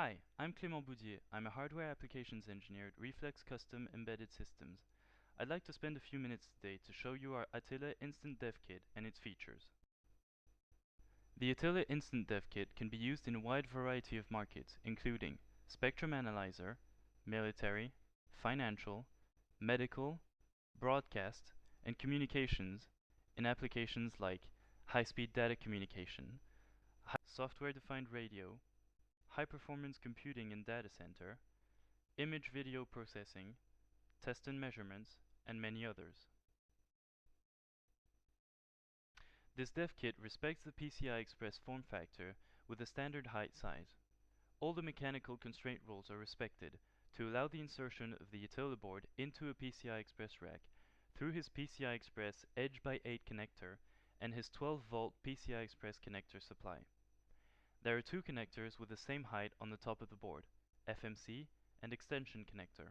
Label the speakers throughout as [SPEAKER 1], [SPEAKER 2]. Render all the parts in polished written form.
[SPEAKER 1] Hi, I'm Clément Boudier. I'm a hardware applications engineer at Reflex Custom Embedded Systems. I'd like to spend a few minutes today to show you our Attila Instant Dev Kit and its features. The Attila Instant Dev Kit can be used in a wide variety of markets, including spectrum analyzer, military, financial, medical, broadcast, and communications in applications like high-speed data communication, software-defined radio, high-performance computing and data center, image video processing, test and measurements, and many others. This dev kit respects the PCI Express form factor with a standard height size. All the mechanical constraint rules are respected to allow the insertion of the Attila board into a PCI Express rack through his PCI Express Edge by 8 connector and his 12-volt PCI Express connector supply. There are two connectors with the same height on the top of the board, FMC and extension connector.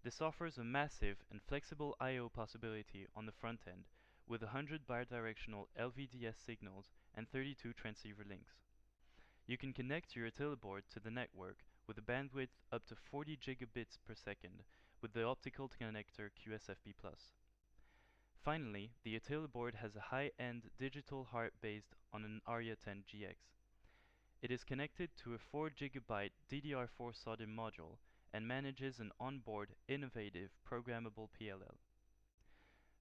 [SPEAKER 1] This offers a massive and flexible I/O possibility on the front end with 100 bidirectional LVDS signals and 32 transceiver links. You can connect your Attila board to the network with a bandwidth up to 40 gigabits per second with the optical connector QSFP+. Finally, the Attila board has a high-end digital heart based on an Arria 10 GX. It is connected to a 4 GB DDR4 SODIMM module and manages an onboard, innovative, programmable PLL.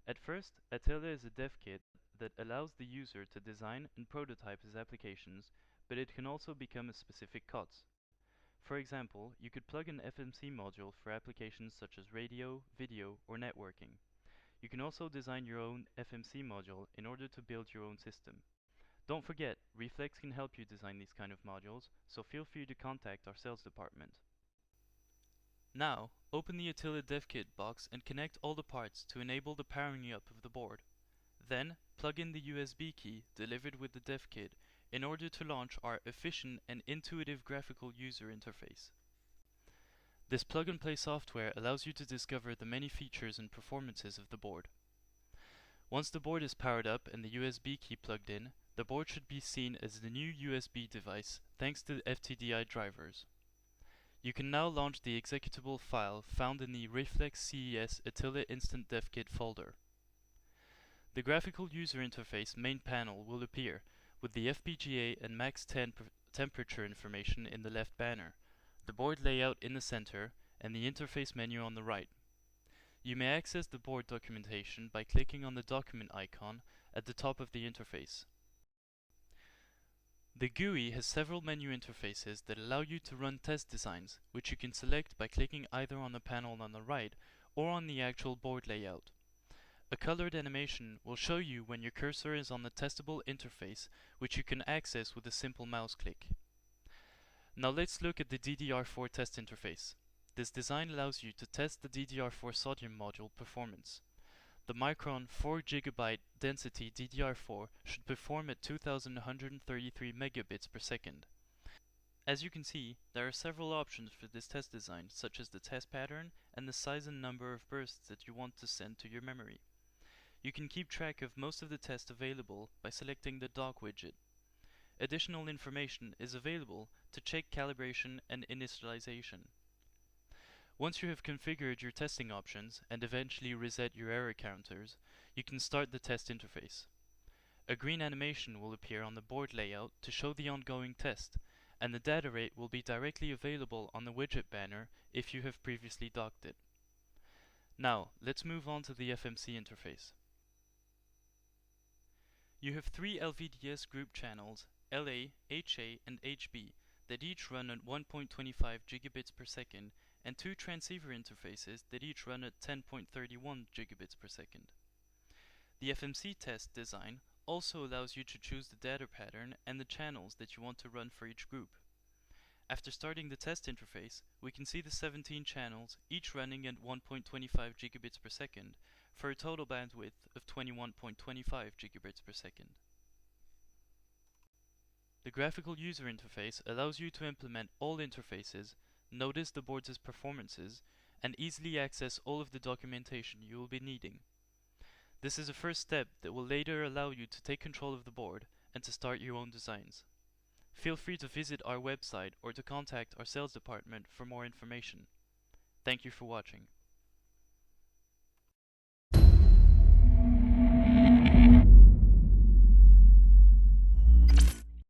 [SPEAKER 1] At first, Attila is a dev kit that allows the user to design and prototype his applications, but it can also become a specific COTS. For example, you could plug an FMC module for applications such as radio, video, or networking. You can also design your own FMC module in order to build your own system. Don't forget, Reflex can help you design these kind of modules, so feel free to contact our sales department. Now, open the Attila DevKit box and connect all the parts to enable the powering up of the board. Then, plug in the USB key delivered with the DevKit in order to launch our efficient and intuitive graphical user interface. This plug-and-play software allows you to discover the many features and performances of the board. Once the board is powered up and the USB key plugged in, the board should be seen as the new USB device thanks to the FTDI drivers. You can now launch the executable file found in the Reflex CES Attila Instant Dev Kit folder. The graphical user interface main panel will appear with the FPGA and max temperature information in the left banner, the board layout in the center, and the interface menu on the right. You may access the board documentation by clicking on the document icon at the top of the interface. The GUI has several menu interfaces that allow you to run test designs, which you can select by clicking either on the panel on the right or on the actual board layout. A colored animation will show you when your cursor is on the testable interface, which you can access with a simple mouse click. Now let's look at the DDR4 test interface. This design allows you to test the DDR4 SODIMM module performance. The Micron 4 GB density DDR4 should perform at 2133 megabits per second. As you can see, there are several options for this test design, such as the test pattern and the size and number of bursts that you want to send to your memory. You can keep track of most of the tests available by selecting the dock widget. Additional information is available to check calibration and initialization. Once you have configured your testing options and eventually reset your error counters, you can start the test interface. A green animation will appear on the board layout to show the ongoing test, and the data rate will be directly available on the widget banner if you have previously docked it. Now, let's move on to the FMC interface. You have three LVDS group channels, LA, HA, and HB, that each run at 1.25 gigabits per second, and two transceiver interfaces that each run at 10.31 gigabits per second. The FMC test design also allows you to choose the data pattern and the channels that you want to run for each group. After starting the test interface, we can see the 17 channels, each running at 1.25 gigabits per second, for a total bandwidth of 21.25 gigabits per second. The graphical user interface allows you to implement all interfaces, notice the board's performances, and easily access all of the documentation you will be needing. This is a first step that will later allow you to take control of the board and to start your own designs. Feel free to visit our website or to contact our sales department for more information. Thank you for watching.